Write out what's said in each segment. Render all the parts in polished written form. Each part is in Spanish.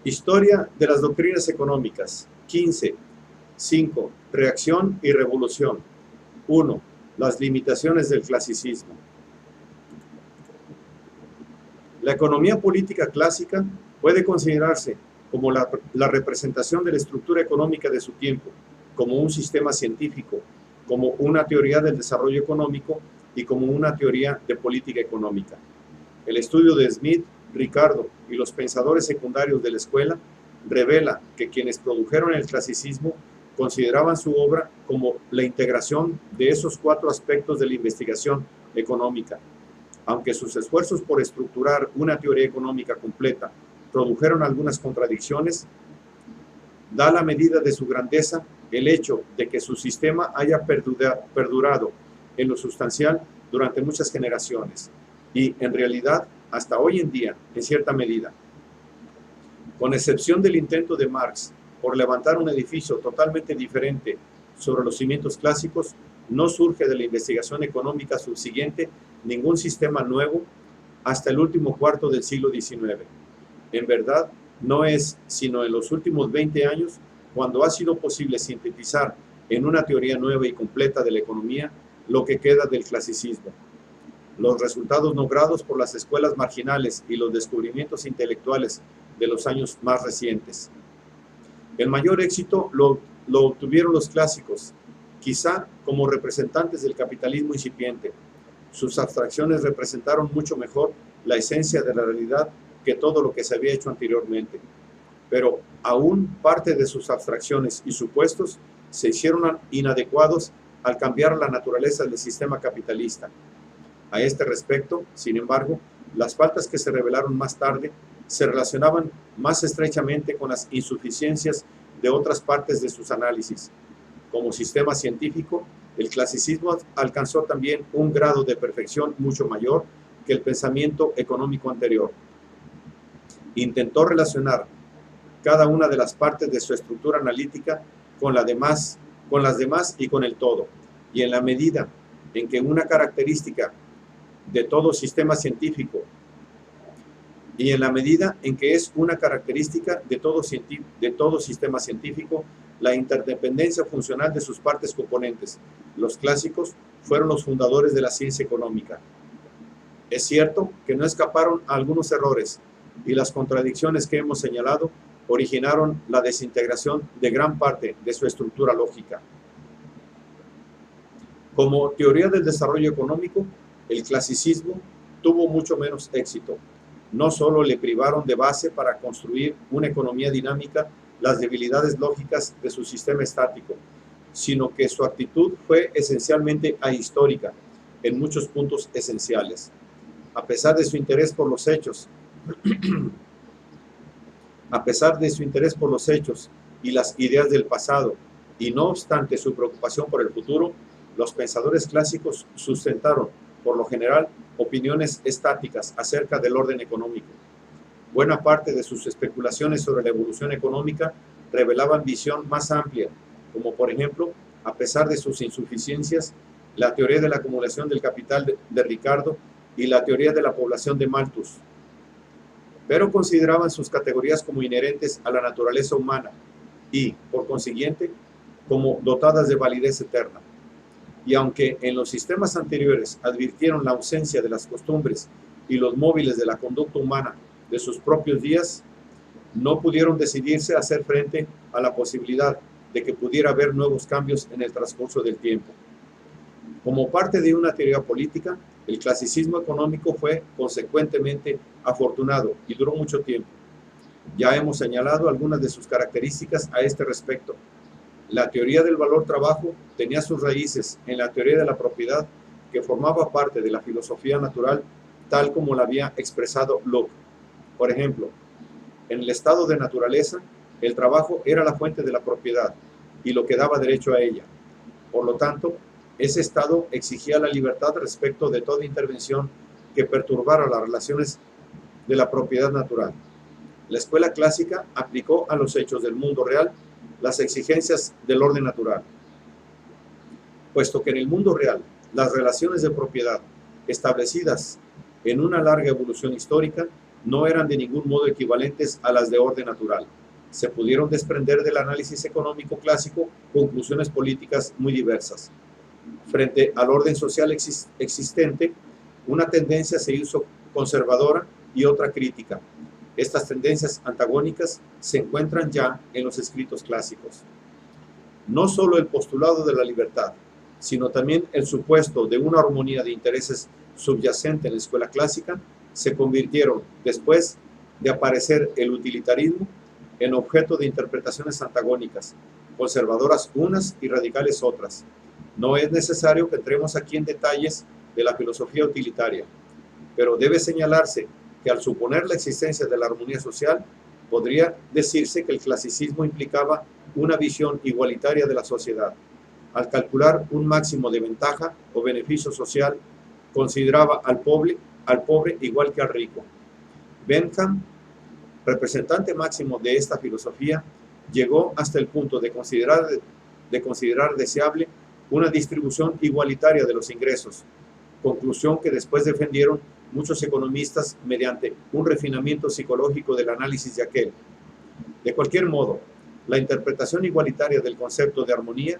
Historia de las doctrinas económicas. 15. 5. Reacción y revolución. 1. Las limitaciones del clasicismo. La economía política clásica puede considerarse como la representación de la estructura económica de su tiempo, como un sistema científico, como una teoría del desarrollo económico y como una teoría de política económica. El estudio de Smith, Ricardo y los pensadores secundarios de la escuela revela que quienes produjeron el clasicismo consideraban su obra como la integración de esos 4 aspectos de la investigación económica. Aunque sus esfuerzos por estructurar una teoría económica completa produjeron algunas contradicciones, da la medida de su grandeza el hecho de que su sistema haya perdurado en lo sustancial durante muchas generaciones y, en realidad, hasta hoy en día, en cierta medida. Con excepción del intento de Marx por levantar un edificio totalmente diferente sobre los cimientos clásicos, no surge de la investigación económica subsiguiente ningún sistema nuevo hasta el último cuarto del siglo XIX. En verdad, no es sino en los últimos 20 años cuando ha sido posible sintetizar en una teoría nueva y completa de la economía lo que queda del clasicismo. Los resultados logrados por las escuelas marginales y los descubrimientos intelectuales de los años más recientes. El mayor éxito lo obtuvieron los clásicos, quizá como representantes del capitalismo incipiente. Sus abstracciones representaron mucho mejor la esencia de la realidad que todo lo que se había hecho anteriormente. Pero aún parte de sus abstracciones y supuestos se hicieron inadecuados al cambiar la naturaleza del sistema capitalista. A este respecto, sin embargo, las faltas que se revelaron más tarde se relacionaban más estrechamente con las insuficiencias de otras partes de sus análisis. Como sistema científico, el clasicismo alcanzó también un grado de perfección mucho mayor que el pensamiento económico anterior. Intentó relacionar cada una de las partes de su estructura analítica con las demás y con el todo, y en la medida en que una característica de todo sistema científico de todo sistema científico, la interdependencia funcional de sus partes componentes. Los clásicos fueron los fundadores de la ciencia económica. Es cierto que no escaparon a algunos errores, y las contradicciones que hemos señalado originaron la desintegración de gran parte de su estructura lógica. Como teoría del desarrollo económico, el clasicismo tuvo mucho menos éxito. No solo le privaron de base para construir una economía dinámica las debilidades lógicas de su sistema estático, sino que su actitud fue esencialmente ahistórica en muchos puntos esenciales. A pesar de su interés por los hechos, y las ideas del pasado, y no obstante su preocupación por el futuro, los pensadores clásicos sustentaron, por lo general, opiniones estáticas acerca del orden económico. Buena parte de sus especulaciones sobre la evolución económica revelaban visión más amplia, como por ejemplo, a pesar de sus insuficiencias, la teoría de la acumulación del capital de Ricardo y la teoría de la población de Malthus. Pero consideraban sus categorías como inherentes a la naturaleza humana y, por consiguiente, como dotadas de validez eterna. Y aunque en los sistemas anteriores advirtieron la ausencia de las costumbres y los móviles de la conducta humana de sus propios días, no pudieron decidirse a hacer frente a la posibilidad de que pudiera haber nuevos cambios en el transcurso del tiempo. Como parte de una teoría política, el clasicismo económico fue consecuentemente afortunado y duró mucho tiempo. Ya hemos señalado algunas de sus características a este respecto. La teoría del valor-trabajo tenía sus raíces en la teoría de la propiedad, que formaba parte de la filosofía natural tal como la había expresado Locke. Por ejemplo, en el estado de naturaleza, el trabajo era la fuente de la propiedad y lo que daba derecho a ella. Por lo tanto, ese estado exigía la libertad respecto de toda intervención que perturbara las relaciones de la propiedad natural. La escuela clásica aplicó a los hechos del mundo real las exigencias del orden natural, puesto que en el mundo real las relaciones de propiedad establecidas en una larga evolución histórica no eran de ningún modo equivalentes a las de orden natural. Se pudieron desprender del análisis económico clásico conclusiones políticas muy diversas. Frente al orden social existente, una tendencia se hizo conservadora y otra crítica. Estas tendencias antagónicas se encuentran ya en los escritos clásicos. No solo el postulado de la libertad, sino también el supuesto de una armonía de intereses subyacente en la escuela clásica, se convirtieron, después de aparecer el utilitarismo, en objeto de interpretaciones antagónicas, conservadoras unas y radicales otras. No es necesario que entremos aquí en detalles de la filosofía utilitaria, pero debe señalarse que al suponer la existencia de la armonía social, podría decirse que el clasicismo implicaba una visión igualitaria de la sociedad. Al calcular un máximo de ventaja o beneficio social, consideraba al pobre igual que al rico. Bentham, representante máximo de esta filosofía, llegó hasta el punto de considerar deseable una distribución igualitaria de los ingresos, conclusión que después defendieron muchos economistas mediante un refinamiento psicológico del análisis de aquel. De cualquier modo, la interpretación igualitaria del concepto de armonía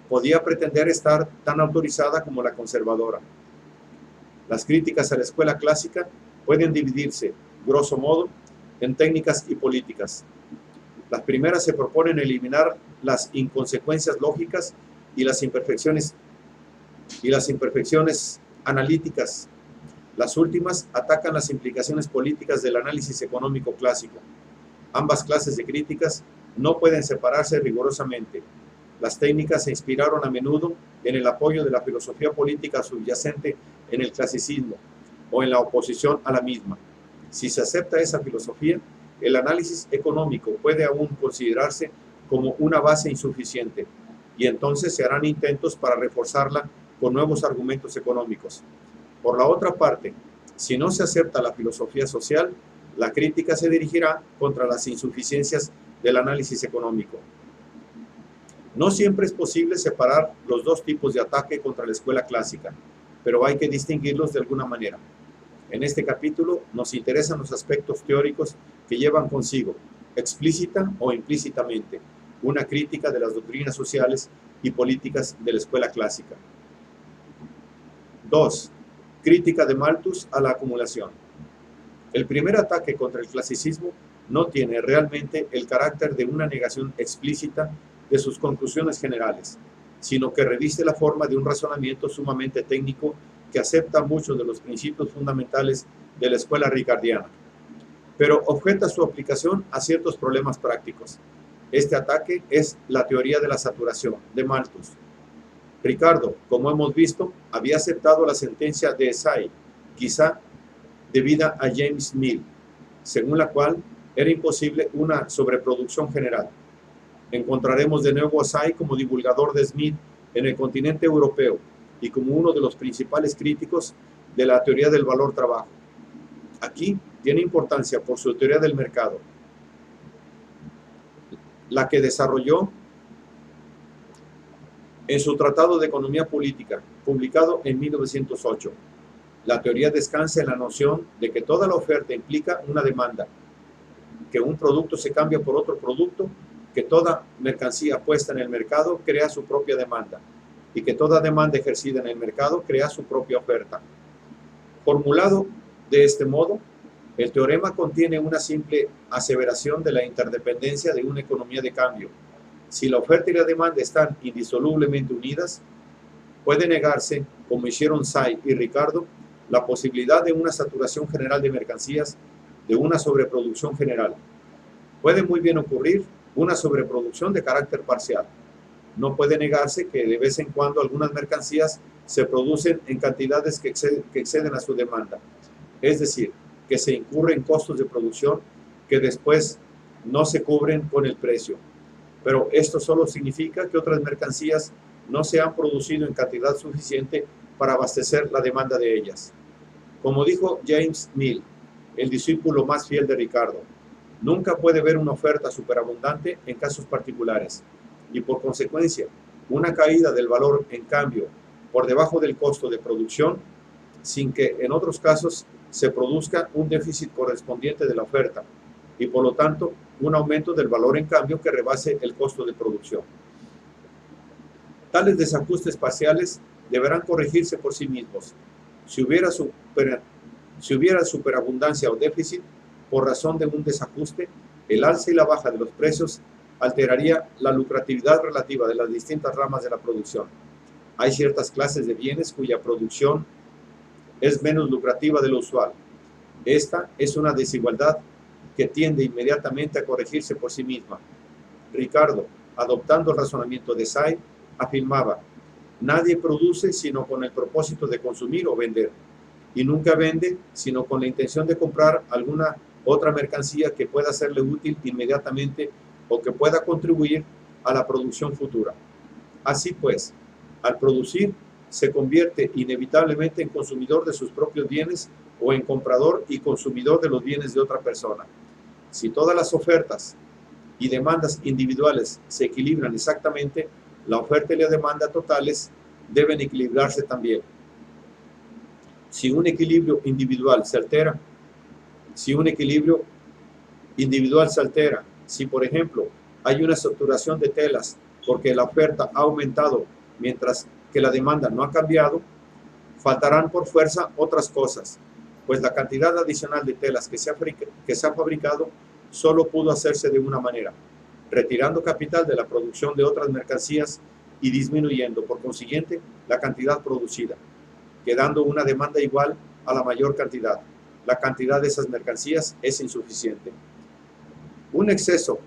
podía pretender estar tan autorizada como la conservadora. Las críticas a la escuela clásica pueden dividirse, grosso modo, en técnicas y políticas. Las primeras se proponen eliminar las inconsecuencias lógicas y las imperfecciones analíticas. Las últimas atacan las implicaciones políticas del análisis económico clásico. Ambas clases de críticas no pueden separarse rigurosamente. Las técnicas se inspiraron a menudo en el apoyo de la filosofía política subyacente en el clasicismo o en la oposición a la misma. Si se acepta esa filosofía, el análisis económico puede aún considerarse como una base insuficiente, y entonces se harán intentos para reforzarla con nuevos argumentos económicos. Por la otra parte, si no se acepta la filosofía social, la crítica se dirigirá contra las insuficiencias del análisis económico. No siempre es posible separar los dos tipos de ataque contra la escuela clásica, pero hay que distinguirlos de alguna manera. En este capítulo nos interesan los aspectos teóricos que llevan consigo, explícita o implícitamente, una crítica de las doctrinas sociales y políticas de la escuela clásica. 2. Crítica de Malthus a la acumulación. El primer ataque contra el clasicismo no tiene realmente el carácter de una negación explícita de sus conclusiones generales, sino que reviste la forma de un razonamiento sumamente técnico que acepta muchos de los principios fundamentales de la escuela ricardiana, pero objeta su aplicación a ciertos problemas prácticos. Este ataque es la teoría de la saturación de Malthus. Ricardo, como hemos visto, había aceptado la sentencia de Say, quizá debida a James Mill, según la cual era imposible una sobreproducción general. Encontraremos de nuevo a Say como divulgador de Smith en el continente europeo y como uno de los principales críticos de la teoría del valor-trabajo. Aquí tiene importancia por su teoría del mercado, la que desarrolló en su Tratado de Economía Política, publicado en 1908. La teoría descansa en la noción de que toda la oferta implica una demanda, que un producto se cambia por otro producto, que toda mercancía puesta en el mercado crea su propia demanda y que toda demanda ejercida en el mercado crea su propia oferta. Formulado de este modo, el teorema contiene una simple aseveración de la interdependencia de una economía de cambio. Si la oferta y la demanda están indisolublemente unidas, puede negarse, como hicieron Say y Ricardo, la posibilidad de una saturación general de mercancías, de una sobreproducción general. Puede muy bien ocurrir una sobreproducción de carácter parcial. No puede negarse que de vez en cuando algunas mercancías se producen en cantidades que exceden a su demanda. Es decir, que se incurren costos de producción que después no se cubren con el precio. Pero esto solo significa que otras mercancías no se han producido en cantidad suficiente para abastecer la demanda de ellas. Como dijo James Mill, el discípulo más fiel de Ricardo, nunca puede haber una oferta superabundante en casos particulares y por consecuencia una caída del valor en cambio por debajo del costo de producción sin que en otros casos se produzca un déficit correspondiente de la oferta y por lo tanto un aumento del valor en cambio que rebase el costo de producción. Tales desajustes parciales deberán corregirse por sí mismos. Si hubiera superabundancia o déficit, por razón de un desajuste, el alza y la baja de los precios alteraría la lucratividad relativa de las distintas ramas de la producción. Hay ciertas clases de bienes cuya producción es menos lucrativa de lo usual. Esta es una desigualdad que tiende inmediatamente a corregirse por sí misma. Ricardo, adoptando el razonamiento de Say, afirmaba: nadie produce sino con el propósito de consumir o vender, y nunca vende sino con la intención de comprar alguna otra mercancía que pueda serle útil inmediatamente o que pueda contribuir a la producción futura. Así pues, al producir, se convierte inevitablemente en consumidor de sus propios bienes o en comprador y consumidor de los bienes de otra persona. Si todas las ofertas y demandas individuales se equilibran exactamente, la oferta y la demanda totales deben equilibrarse también. Si un equilibrio individual se altera, si por ejemplo hay una saturación de telas porque la oferta ha aumentado mientras que la demanda no ha cambiado, faltarán por fuerza otras cosas, pues la cantidad adicional de telas que se ha fabricado solo pudo hacerse de una manera: retirando capital de la producción de otras mercancías y disminuyendo, por consiguiente, la cantidad producida, quedando una demanda igual a la mayor cantidad. La cantidad de esas mercancías es insuficiente. Un exceso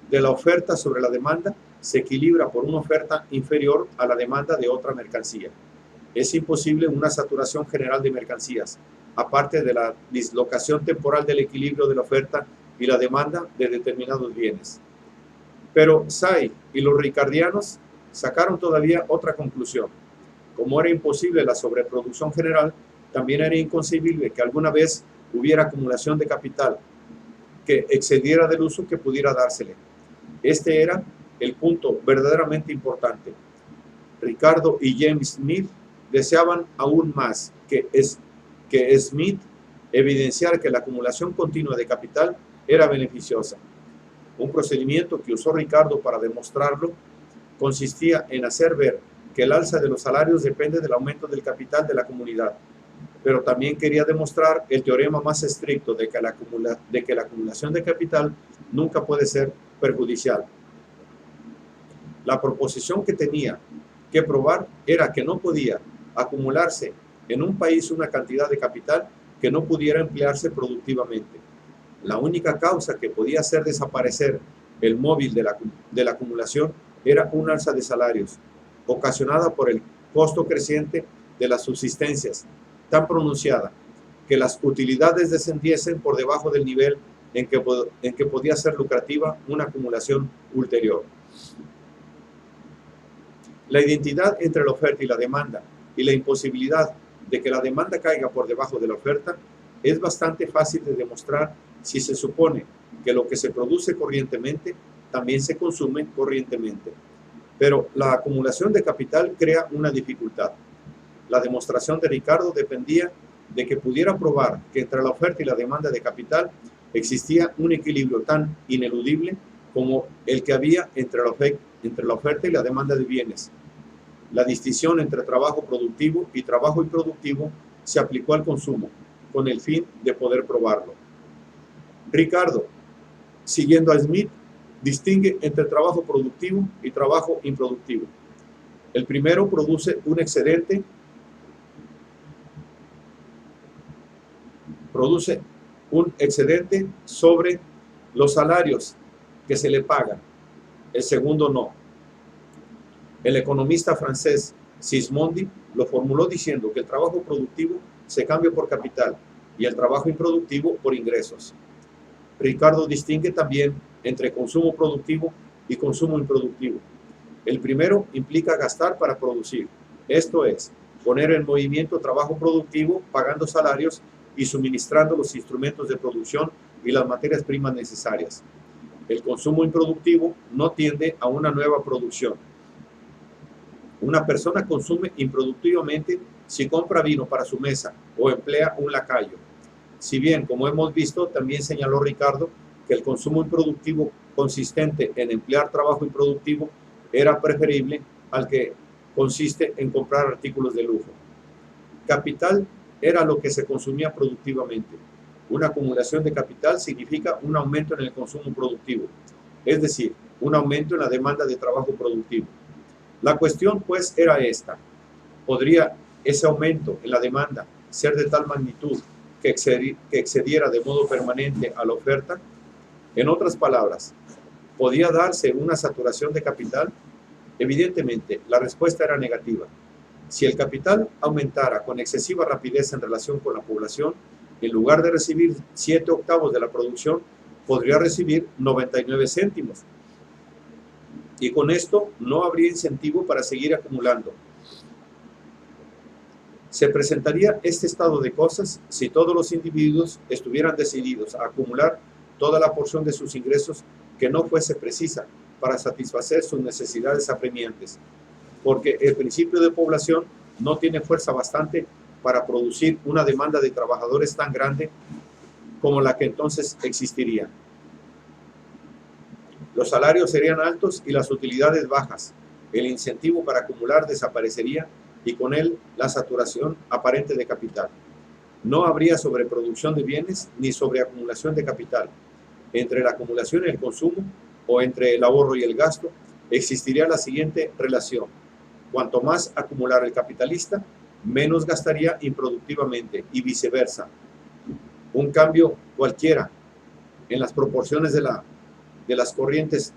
de la oferta sobre la demanda se equilibra por una oferta inferior a la demanda de otra mercancía. Es imposible una saturación general de mercancías, aparte de la dislocación temporal del equilibrio de la oferta y la demanda de determinados bienes. Pero Say y los ricardianos sacaron todavía otra conclusión. Como era imposible la sobreproducción general, también era inconcebible que alguna vez hubiera acumulación de capital que excediera del uso que pudiera dársele. Este era el punto verdaderamente importante. Ricardo y James Smith deseaban aún más que Smith evidenciara que la acumulación continua de capital era beneficiosa. Un procedimiento que usó Ricardo para demostrarlo consistía en hacer ver que el alza de los salarios depende del aumento del capital de la comunidad, pero también quería demostrar el teorema más estricto de que la acumulación de capital nunca puede ser perjudicial. La proposición que tenía que probar era que no podía acumularse en un país una cantidad de capital que no pudiera emplearse productivamente. La única causa que podía hacer desaparecer el móvil de la acumulación era un alza de salarios, ocasionada por el costo creciente de las subsistencias, tan pronunciada que las utilidades descendiesen por debajo del nivel en que podía ser lucrativa una acumulación ulterior. La identidad entre la oferta y la demanda y la imposibilidad de que la demanda caiga por debajo de la oferta es bastante fácil de demostrar si se supone que lo que se produce corrientemente también se consume corrientemente. Pero la acumulación de capital crea una dificultad. La demostración de Ricardo dependía de que pudiera probar que entre la oferta y la demanda de capital existía un equilibrio tan ineludible como el que había entre la oferta y la demanda de bienes. La distinción entre trabajo productivo y trabajo improductivo se aplicó al consumo, con el fin de poder probarlo. Ricardo, siguiendo a Smith, distingue entre trabajo productivo y trabajo improductivo. El primero produce un excedente sobre los salarios que se le pagan. El segundo no. El economista francés Sismondi lo formuló diciendo que el trabajo productivo se cambia por capital y el trabajo improductivo por ingresos. Ricardo distingue también entre consumo productivo y consumo improductivo. El primero implica gastar para producir, esto es, poner en movimiento trabajo productivo pagando salarios y suministrando los instrumentos de producción y las materias primas necesarias. El consumo improductivo no tiende a una nueva producción. Una persona consume improductivamente si compra vino para su mesa o emplea un lacayo, Si bien, como hemos visto, también señaló Ricardo que el consumo improductivo consistente en emplear trabajo improductivo era preferible al que consiste en comprar artículos de lujo. Capital era lo que se consumía productivamente. Una acumulación de capital significa un aumento en el consumo productivo, es decir, un aumento en la demanda de trabajo productivo. La cuestión, pues, era esta: ¿podría ese aumento en la demanda ser de tal magnitud que excediera de modo permanente a la oferta? En otras palabras, ¿podía darse una saturación de capital? Evidentemente, la respuesta era negativa. Si el capital aumentara con excesiva rapidez en relación con la población, en lugar de recibir 7/8 de la producción, podría recibir 99 céntimos. Y con esto no habría incentivo para seguir acumulando. Se presentaría este estado de cosas si todos los individuos estuvieran decididos a acumular toda la porción de sus ingresos que no fuese precisa para satisfacer sus necesidades apremiantes, porque el principio de población no tiene fuerza bastante para producir una demanda de trabajadores tan grande como la que entonces existiría. Los salarios serían altos y las utilidades bajas. El incentivo para acumular desaparecería y con él la saturación aparente de capital. No habría sobreproducción de bienes ni sobreacumulación de capital. Entre la acumulación y el consumo, o entre el ahorro y el gasto, existiría la siguiente relación: cuanto más acumulara el capitalista, menos gastaría improductivamente, y viceversa. Un cambio cualquiera en las proporciones de las corrientes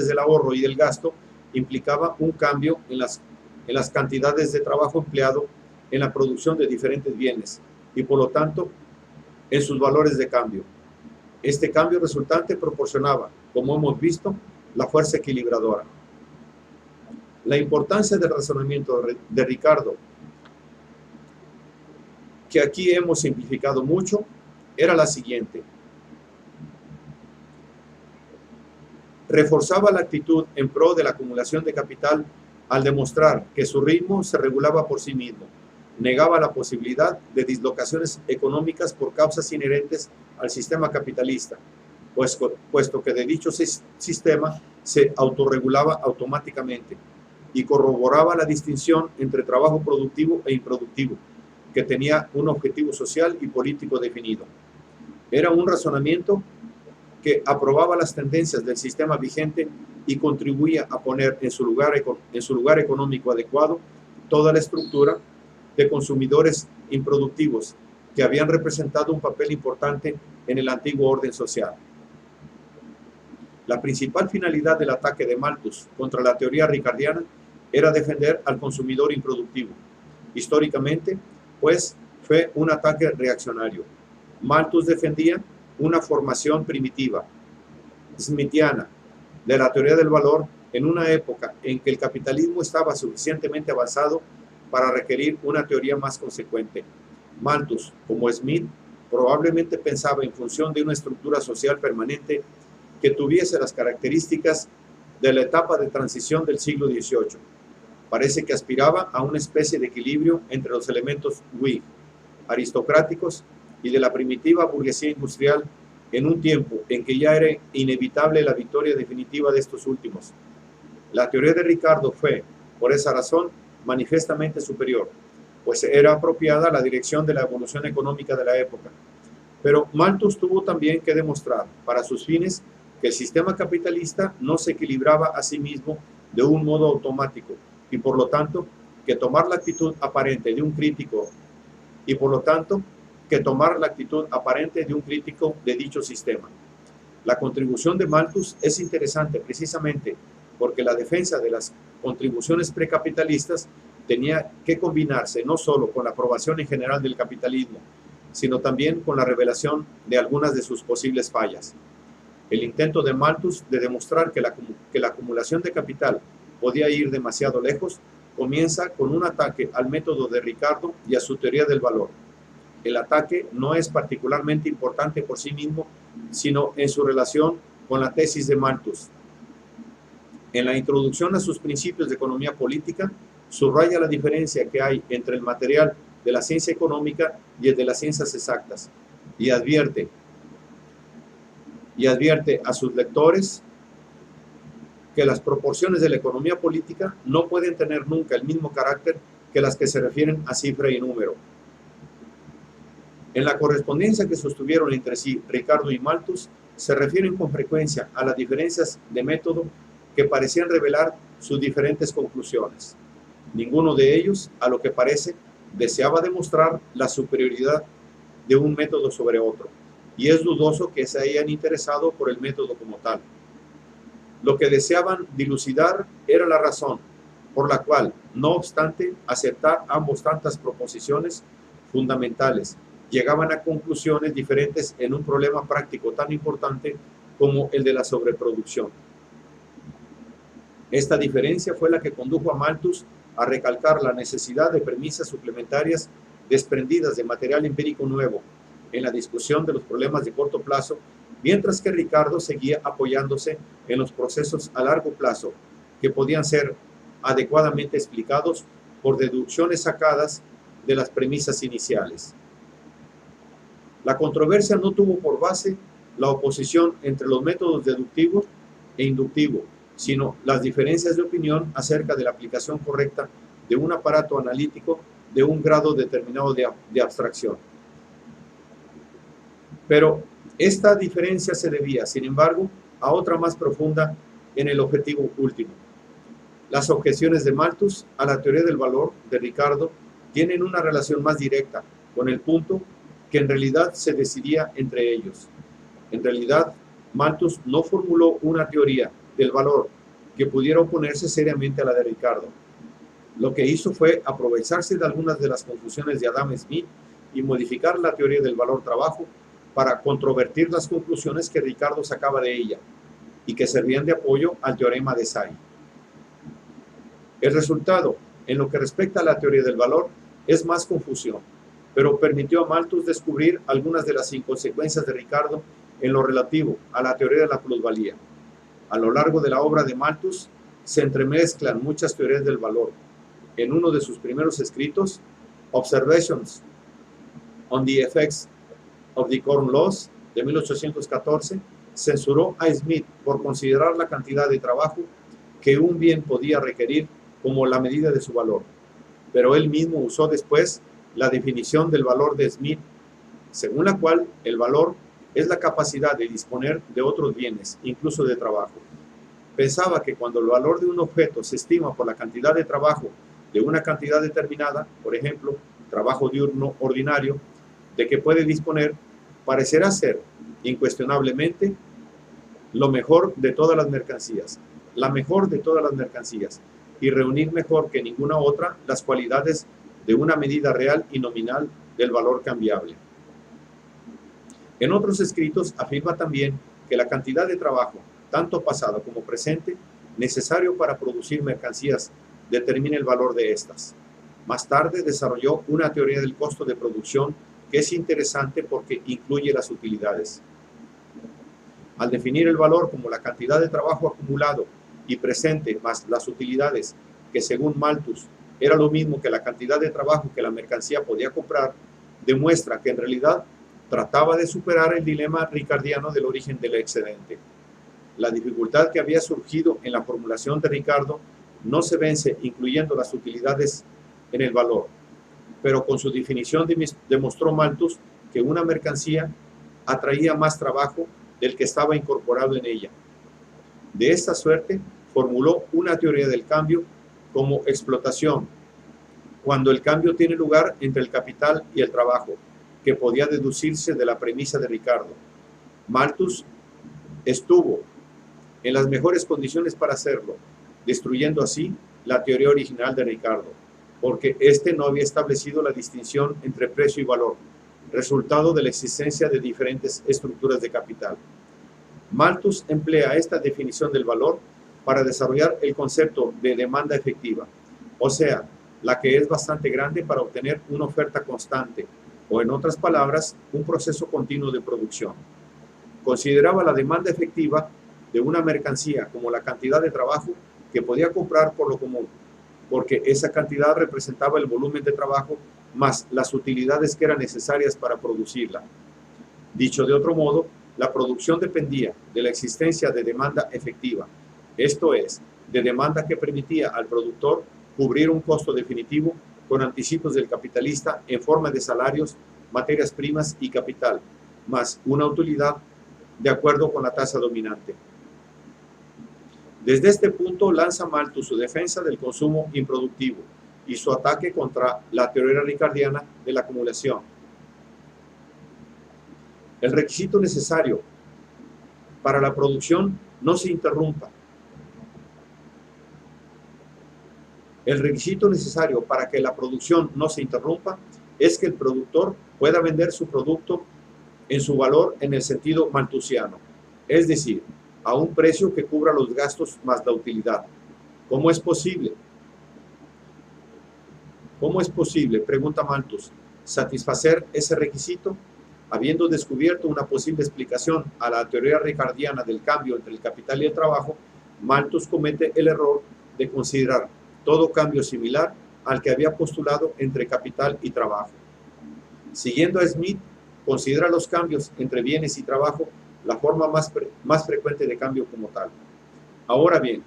del ahorro y del gasto implicaba un cambio en las cantidades de trabajo empleado en la producción de diferentes bienes y, por lo tanto, en sus valores de cambio. Este cambio resultante proporcionaba, como hemos visto, la fuerza equilibradora. La importancia del razonamiento de Ricardo, que aquí hemos simplificado mucho, era la siguiente: reforzaba la actitud en pro de la acumulación de capital al demostrar que su ritmo se regulaba por sí mismo. Negaba la posibilidad de dislocaciones económicas por causas inherentes al sistema capitalista, puesto que de dicho sistema se autorregulaba automáticamente, y corroboraba la distinción entre trabajo productivo e improductivo, que tenía un objetivo social y político definido. Era un razonamiento que aprobaba las tendencias del sistema vigente y contribuía a poner en su lugar económico adecuado toda la estructura de consumidores improductivos que habían representado un papel importante en el antiguo orden social. La principal finalidad del ataque de Malthus contra la teoría ricardiana era defender al consumidor improductivo. Históricamente, pues, fue un ataque reaccionario. Malthus defendía una formación primitiva, smithiana, de la teoría del valor en una época en que el capitalismo estaba suficientemente avanzado para requerir una teoría más consecuente. Malthus, como Smith, probablemente pensaba en función de una estructura social permanente que tuviese las características de la etapa de transición del siglo XVIII. Parece que aspiraba a una especie de equilibrio entre los elementos Whig, aristocráticos, y de la primitiva burguesía industrial en un tiempo en que ya era inevitable la victoria definitiva de estos últimos. La teoría de Ricardo fue, por esa razón, manifiestamente superior, pues era apropiada a la dirección de la evolución económica de la época. Pero Malthus tuvo también que demostrar, para sus fines, que el sistema capitalista no se equilibraba a sí mismo de un modo automático, y por lo tanto, que tomar la actitud aparente de un crítico de dicho sistema. La contribución de Malthus es interesante precisamente porque la defensa de las contribuciones precapitalistas tenía que combinarse no solo con la aprobación en general del capitalismo, sino también con la revelación de algunas de sus posibles fallas. El intento de Malthus de demostrar que la acumulación de capital podía ir demasiado lejos comienza con un ataque al método de Ricardo y a su teoría del valor. El ataque no es particularmente importante por sí mismo, sino en su relación con la tesis de Malthus. En la introducción a sus principios de economía política, subraya la diferencia que hay entre el material de la ciencia económica y el de las ciencias exactas, y advierte a sus lectores que las proporciones de la economía política no pueden tener nunca el mismo carácter que las que se refieren a cifra y número. En la correspondencia que sostuvieron entre sí Ricardo y Malthus, se refieren con frecuencia a las diferencias de método que parecían revelar sus diferentes conclusiones. Ninguno de ellos, a lo que parece, deseaba demostrar la superioridad de un método sobre otro, y es dudoso que se hayan interesado por el método como tal. Lo que deseaban dilucidar era la razón por la cual, no obstante aceptar ambos tantas proposiciones fundamentales, llegaban a conclusiones diferentes en un problema práctico tan importante como el de la sobreproducción. Esta diferencia fue la que condujo a Malthus a recalcar la necesidad de premisas suplementarias desprendidas de material empírico nuevo en la discusión de los problemas de corto plazo, mientras que Ricardo seguía apoyándose en los procesos a largo plazo que podían ser adecuadamente explicados por deducciones sacadas de las premisas iniciales. La controversia no tuvo por base la oposición entre los métodos deductivo e inductivo, sino las diferencias de opinión acerca de la aplicación correcta de un aparato analítico de un grado determinado de abstracción. Pero esta diferencia se debía, sin embargo, a otra más profunda en el objetivo último. Las objeciones de Malthus a la teoría del valor de Ricardo tienen una relación más directa con el punto que en realidad se decidía entre ellos. En realidad, Malthus no formuló una teoría del valor que pudiera oponerse seriamente a la de Ricardo. Lo que hizo fue aprovecharse de algunas de las confusiones de Adam Smith y modificar la teoría del valor-trabajo para controvertir las conclusiones que Ricardo sacaba de ella y que servían de apoyo al teorema de Say. El resultado, en lo que respecta a la teoría del valor, es más confusión, pero permitió a Malthus descubrir algunas de las inconsecuencias de Ricardo en lo relativo a la teoría de la plusvalía. A lo largo de la obra de Malthus se entremezclan muchas teorías del valor. En uno de sus primeros escritos, Observations on the Effects of the Corn Laws, de 1814, censuró a Smith por considerar la cantidad de trabajo que un bien podía requerir como la medida de su valor. Pero él mismo usó después la definición del valor de Smith, según la cual el valor es la capacidad de disponer de otros bienes, incluso de trabajo. Pensaba que cuando el valor de un objeto se estima por la cantidad de trabajo de una cantidad determinada, por ejemplo, trabajo diurno ordinario, de que puede disponer, parecerá ser, incuestionablemente, lo mejor de todas las mercancías, la mejor de todas las mercancías, y reunir mejor que ninguna otra las cualidades de una medida real y nominal del valor cambiable. En otros escritos afirma también que la cantidad de trabajo, tanto pasado como presente, necesario para producir mercancías, determina el valor de estas. Más tarde desarrolló una teoría del costo de producción que es interesante porque incluye las utilidades. Al definir el valor como la cantidad de trabajo acumulado y presente más las utilidades, que según Malthus era lo mismo que la cantidad de trabajo que la mercancía podía comprar, demuestra que en realidad trataba de superar el dilema ricardiano del origen del excedente. La dificultad que había surgido en la formulación de Ricardo no se vence incluyendo las utilidades en el valor, pero con su definición demostró Malthus que una mercancía atraía más trabajo del que estaba incorporado en ella. De esta suerte, formuló una teoría del cambio como explotación, cuando el cambio tiene lugar entre el capital y el trabajo, que podía deducirse de la premisa de Ricardo. Malthus estuvo en las mejores condiciones para hacerlo, destruyendo así la teoría original de Ricardo, porque éste no había establecido la distinción entre precio y valor, resultado de la existencia de diferentes estructuras de capital. Malthus emplea esta definición del valor para desarrollar el concepto de demanda efectiva, o sea, la que es bastante grande para obtener una oferta constante, o en otras palabras, un proceso continuo de producción. Consideraba la demanda efectiva de una mercancía como la cantidad de trabajo que podía comprar por lo común, porque esa cantidad representaba el volumen de trabajo más las utilidades que eran necesarias para producirla. Dicho de otro modo, la producción dependía de la existencia de demanda efectiva, esto es, de demanda que permitía al productor cubrir un costo definitivo con anticipos del capitalista en forma de salarios, materias primas y capital, más una utilidad de acuerdo con la tasa dominante. Desde este punto lanza Malthus su defensa del consumo improductivo y su ataque contra la teoría ricardiana de la acumulación. El requisito necesario para la producción no se interrumpa. El requisito necesario para que la producción no se interrumpa es que el productor pueda vender su producto en su valor en el sentido malthusiano, es decir, a un precio que cubra los gastos más la utilidad. ¿Cómo es posible? ¿Cómo es posible, pregunta Malthus, satisfacer ese requisito? Habiendo descubierto una posible explicación a la teoría ricardiana del cambio entre el capital y el trabajo, Malthus comete el error de considerar todo cambio similar al que había postulado entre capital y trabajo. Siguiendo a Smith, considera los cambios entre bienes y trabajo la forma más frecuente de cambio como tal. Ahora bien,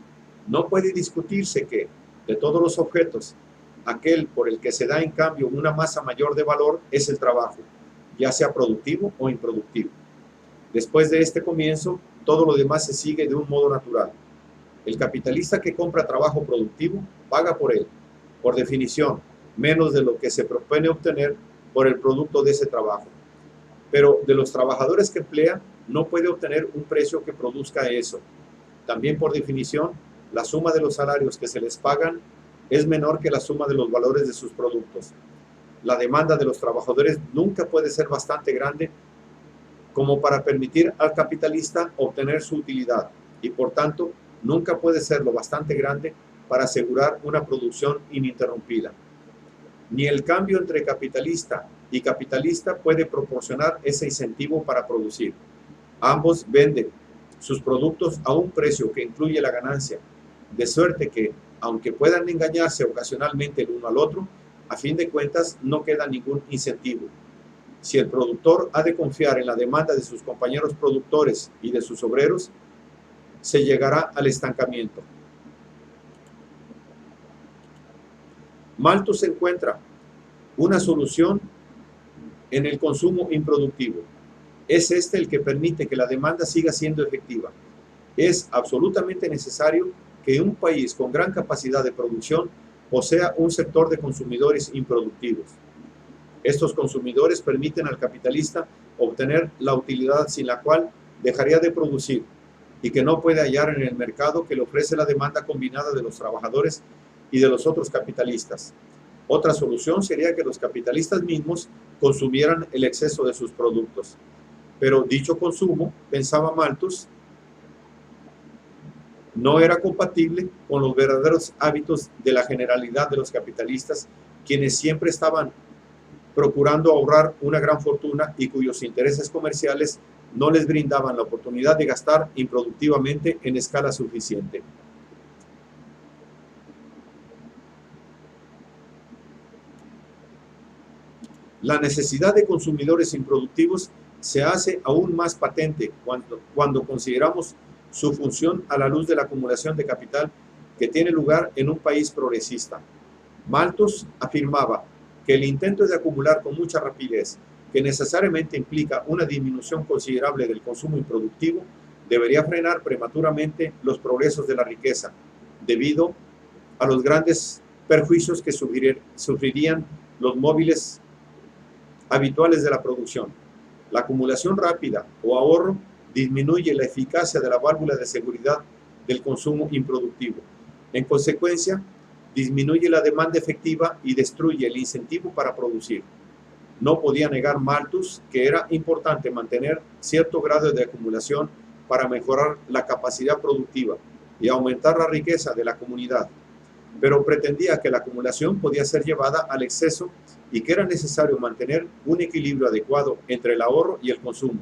no puede discutirse que, de todos los objetos, aquel por el que se da en cambio una masa mayor de valor es el trabajo, ya sea productivo o improductivo. Después de este comienzo, todo lo demás se sigue de un modo natural. El capitalista que compra trabajo productivo paga por él, por definición, menos de lo que se propone obtener por el producto de ese trabajo. Pero de los trabajadores que emplea, no puede obtener un precio que produzca eso. También por definición, la suma de los salarios que se les pagan es menor que la suma de los valores de sus productos. La demanda de los trabajadores nunca puede ser bastante grande como para permitir al capitalista obtener su utilidad y por tanto nunca puede ser lo bastante grande para asegurar una producción ininterrumpida. Ni el cambio entre capitalista y capitalista puede proporcionar ese incentivo para producir. Ambos venden sus productos a un precio que incluye la ganancia, de suerte que, aunque puedan engañarse ocasionalmente el uno al otro, a fin de cuentas no queda ningún incentivo. Si el productor ha de confiar en la demanda de sus compañeros productores y de sus obreros, se llegará al estancamiento. Malthus encuentra una solución en el consumo improductivo. Es este el que permite que la demanda siga siendo efectiva. Es absolutamente necesario que un país con gran capacidad de producción posea un sector de consumidores improductivos. Estos consumidores permiten al capitalista obtener la utilidad sin la cual dejaría de producir y que no puede hallar en el mercado que le ofrece la demanda combinada de los trabajadores y de los otros capitalistas. Otra solución sería que los capitalistas mismos consumieran el exceso de sus productos. Pero dicho consumo, pensaba Malthus, no era compatible con los verdaderos hábitos de la generalidad de los capitalistas, quienes siempre estaban procurando ahorrar una gran fortuna y cuyos intereses comerciales no les brindaban la oportunidad de gastar improductivamente en escala suficiente. La necesidad de consumidores improductivos se hace aún más patente cuando consideramos su función a la luz de la acumulación de capital que tiene lugar en un país progresista. Malthus afirmaba que el intento de acumular con mucha rapidez, que necesariamente implica una disminución considerable del consumo improductivo, debería frenar prematuramente los progresos de la riqueza, debido a los grandes perjuicios que sufrirían los móviles habituales de la producción. La acumulación rápida o ahorro disminuye la eficacia de la válvula de seguridad del consumo improductivo. En consecuencia, disminuye la demanda efectiva y destruye el incentivo para producir. No podía negar Malthus que era importante mantener cierto grado de acumulación para mejorar la capacidad productiva y aumentar la riqueza de la comunidad, pero pretendía que la acumulación podía ser llevada al exceso y que era necesario mantener un equilibrio adecuado entre el ahorro y el consumo,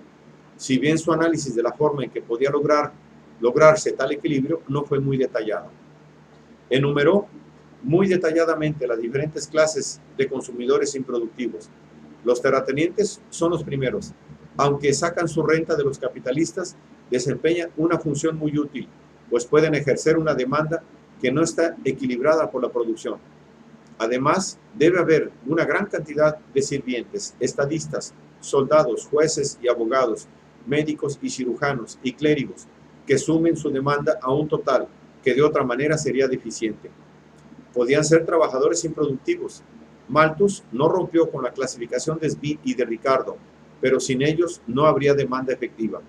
si bien su análisis de la forma en que podía lograrse tal equilibrio no fue muy detallado. Enumeró muy detalladamente las diferentes clases de consumidores improductivos. Los terratenientes son los primeros. Aunque sacan su renta de los capitalistas, desempeñan una función muy útil, pues pueden ejercer una demanda que no está equilibrada por la producción. Además, debe haber una gran cantidad de sirvientes, estadistas, soldados, jueces y abogados, médicos y cirujanos y clérigos que sumen su demanda a un total que de otra manera sería deficiente. Podían ser trabajadores improductivos. Malthus no rompió con la clasificación de Smith y de Ricardo, pero sin ellos no habría demanda efectiva.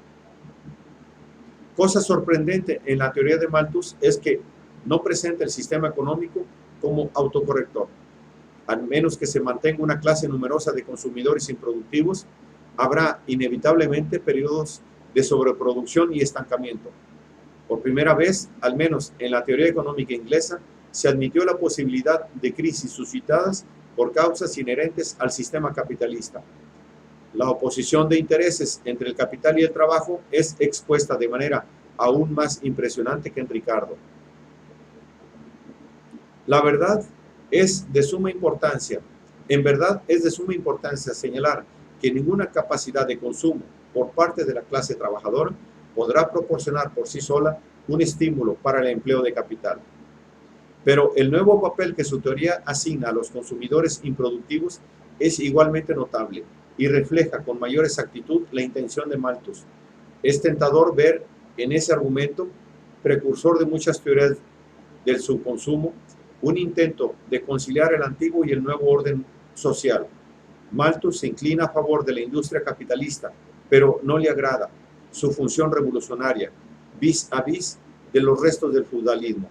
Cosa sorprendente en la teoría de Malthus es que no presenta el sistema económico como autocorrector. Al menos que se mantenga una clase numerosa de consumidores improductivos, habrá inevitablemente periodos de sobreproducción y estancamiento. Por primera vez, al menos en la teoría económica inglesa, se admitió la posibilidad de crisis suscitadas por causas inherentes al sistema capitalista. La oposición de intereses entre el capital y el trabajo es expuesta de manera aún más impresionante que en Ricardo. La verdad es de suma importancia. En verdad es de suma importancia señalar que ninguna capacidad de consumo por parte de la clase trabajadora podrá proporcionar por sí sola un estímulo para el empleo de capital. Pero el nuevo papel que su teoría asigna a los consumidores improductivos es igualmente notable y refleja con mayor exactitud la intención de Malthus. Es tentador ver en ese argumento, precursor de muchas teorías del subconsumo, un intento de conciliar el antiguo y el nuevo orden social. Malthus se inclina a favor de la industria capitalista, pero no le agrada su función revolucionaria, vis a vis de los restos del feudalismo.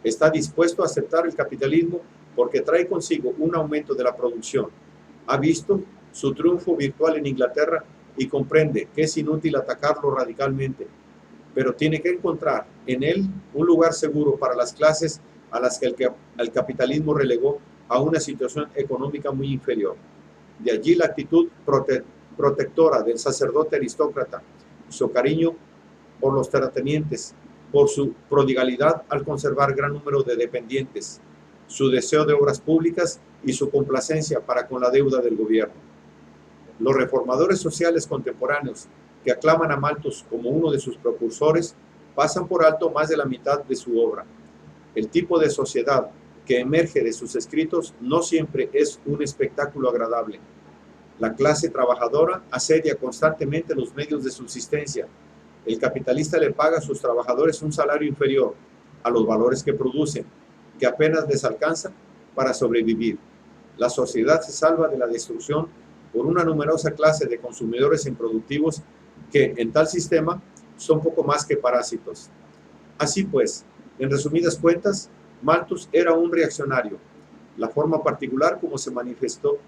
Está dispuesto a aceptar el capitalismo porque trae consigo un aumento de la producción. Ha visto su triunfo virtual en Inglaterra y comprende que es inútil atacarlo radicalmente, pero tiene que encontrar en él un lugar seguro para las clases a las que el capitalismo relegó a una situación económica muy inferior. De allí la actitud protectora del sacerdote aristócrata, su cariño por los terratenientes, por su prodigalidad al conservar gran número de dependientes, su deseo de obras públicas y su complacencia para con la deuda del gobierno. Los reformadores sociales contemporáneos que aclaman a Malthus como uno de sus precursores pasan por alto más de la mitad de su obra. El tipo de sociedad que emerge de sus escritos no siempre es un espectáculo agradable. La clase trabajadora asedia constantemente los medios de subsistencia. El capitalista le paga a sus trabajadores un salario inferior a los valores que producen, que apenas les alcanza para sobrevivir. La sociedad se salva de la destrucción por una numerosa clase de consumidores improductivos que, en tal sistema, son poco más que parásitos. Así pues, en resumidas cuentas, Malthus era un reaccionario. La forma particular como se manifestó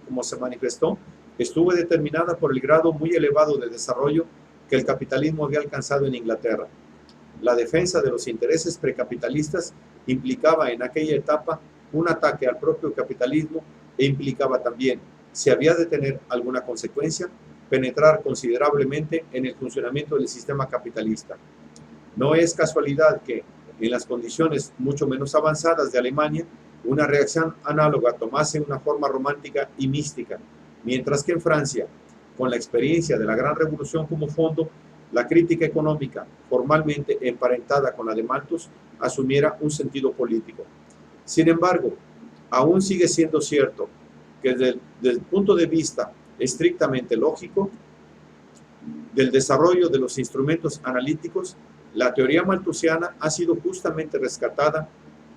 estuvo determinada por el grado muy elevado de desarrollo que el capitalismo había alcanzado en Inglaterra. La defensa de los intereses precapitalistas implicaba en aquella etapa un ataque al propio capitalismo e implicaba también, si había de tener alguna consecuencia, penetrar considerablemente en el funcionamiento del sistema capitalista. No es casualidad que, en las condiciones mucho menos avanzadas de Alemania, una reacción análoga tomase una forma romántica y mística, mientras que en Francia, con la experiencia de la Gran Revolución como fondo, la crítica económica, formalmente emparentada con la de Malthus, asumiera un sentido político. Sin embargo, aún sigue siendo cierto que desde el punto de vista estrictamente lógico del desarrollo de los instrumentos analíticos, la teoría malthusiana ha sido justamente rescatada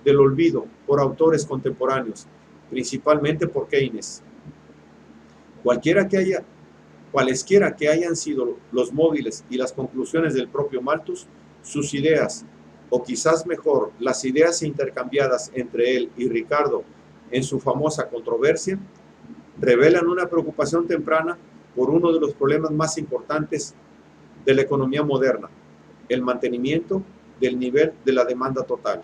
del olvido por autores contemporáneos, principalmente por Keynes. Cualesquiera que hayan sido los móviles y las conclusiones del propio Malthus, sus ideas, o quizás mejor, las ideas intercambiadas entre él y Ricardo en su famosa controversia, revelan una preocupación temprana por uno de los problemas más importantes de la economía moderna, el mantenimiento del nivel de la demanda total.